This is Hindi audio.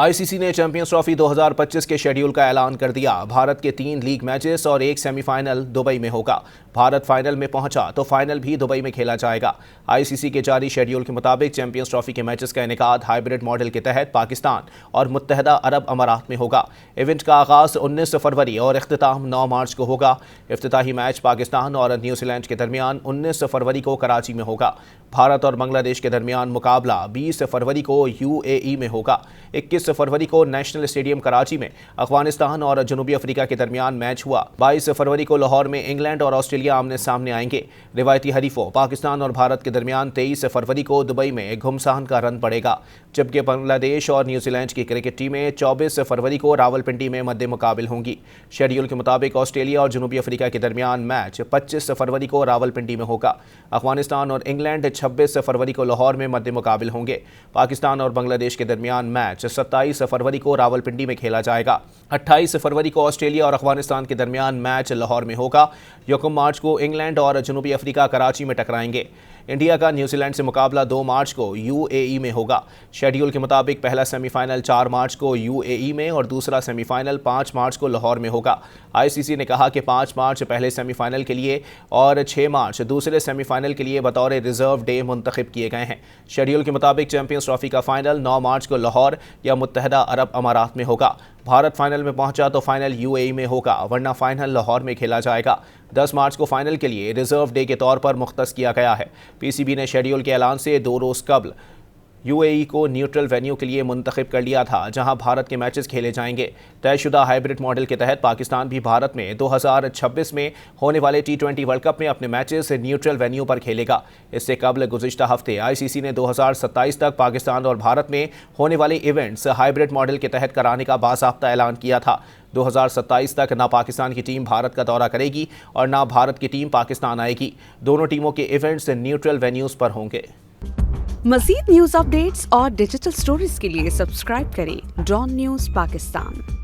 आईसीसी ने चैंपियंस ट्रॉफी 2025 के शेड्यूल का ऐलान कर दिया। भारत के 3 लीग मैचेस और एक सेमीफाइनल दुबई में होगा। भारत फाइनल में पहुंचा तो फाइनल भी दुबई में खेला जाएगा। आईसीसी के जारी शेड्यूल के मुताबिक चैंपियंस ट्रॉफी के मैचेस का इनेकाद हाइब्रिड मॉडल के तहत पाकिस्तान और मुत्तहदा अरब अमारात में होगा। इवेंट का आगाज 19 फरवरी और इख्तिताम 9 मार्च को होगा। इफ्तिताही मैच पाकिस्तान और न्यूजीलैंड के दरमियान 19 फरवरी को कराची में होगा। भारत और बांग्लादेश के दरमियान मुकाबला 20 फरवरी को यूएई में होगा। 21 फरवरी को नेशनल स्टेडियम कराची में अफगानिस्तान और जनूबी अफ्रीका के दरमियान मैच हुआ। 22 फरवरी को लाहौर में इंग्लैंड और ऑस्ट्रेलिया आमने सामने आएंगे। रिवायती हरीफों पाकिस्तान और भारत के दरमियान 23 फरवरी को दुबई में घुमसान का रन पड़ेगा, जबकि बांग्लादेश और न्यूजीलैंड की क्रिकेट टीमें 24 फरवरी को रावलपिंडी में मद्दे मुकाबिल होंगी। शेड्यूल के मुताबिक ऑस्ट्रेलिया और जनूबी अफ्रीका के दरमियान मैच 25 फरवरी को रावलपिंडी में होगा। अफगानिस्तान और इंग्लैंड 26 फरवरी को लाहौर में मद्दे मुकाबिल होंगे। पाकिस्तान और बांग्लादेश के दरमियान मैच 27 फरवरी को रावलपिंडी में खेला जाएगा। 28 फरवरी को ऑस्ट्रेलिया और अफगानिस्तान के दरमियान मैच लाहौर में होगा। 1 मार्च को इंग्लैंड और जनूबी अफ्रीका कराची में टकराएंगे। इंडिया का न्यूजीलैंड से मुकाबला 2 मार्च को यूएई में होगा। शेड्यूल के मुताबिक पहला सेमीफाइनल 4 मार्च को यूएई में और दूसरा सेमीफाइनल 5 मार्च को लाहौर में होगा। आईसीसी ने कहा कि 5 मार्च पहले सेमीफाइनल के लिए और 6 मार्च दूसरे सेमीफाइनल के लिए बतौर रिजर्व डे मुंतखब किए गए हैं। शेड्यूल के मुताबिक चैंपियंस ट्रॉफी का फाइनल 9 मार्च को लाहौर या मुत्तहदा अरब अमारात में होगा। भारत फाइनल में पहुंचा तो फाइनल यूएई में होगा, वरना फाइनल लाहौर में खेला जाएगा। 10 मार्च को फाइनल के लिए रिजर्व डे के तौर पर मुख्तस किया गया है। पीसीबी ने शेड्यूल के ऐलान से 2 रोज़ कबल यूएई को न्यूट्रल वेन्यू के लिए मुंतखब कर लिया था, जहां भारत के मैचेस खेले जाएंगे। तयशुदा हाइब्रिड मॉडल के तहत पाकिस्तान भी भारत में 2026 में होने वाले T20 वर्ल्ड कप में अपने मैचेस न्यूट्रल वेन्यू पर खेलेगा। इससे कबल गुज़िश्ता हफ्ते आईसीसी ने 2027 तक पाकिस्तान और भारत में होने वाले इवेंट्स हाइब्रिड मॉडल के तहत कराने का बाज़ाब्ता ऐलान किया था। 2027 तक ना पाकिस्तान की टीम भारत का दौरा करेगी और ना भारत की टीम पाकिस्तान आएगी। दोनों टीमों के इवेंट्स न्यूट्रल वेन्यूज़ पर होंगे। मज़ीद न्यूज़ अपडेट्स और डिजिटल स्टोरीज के लिए सब्सक्राइब करें डॉन न्यूज़ पाकिस्तान।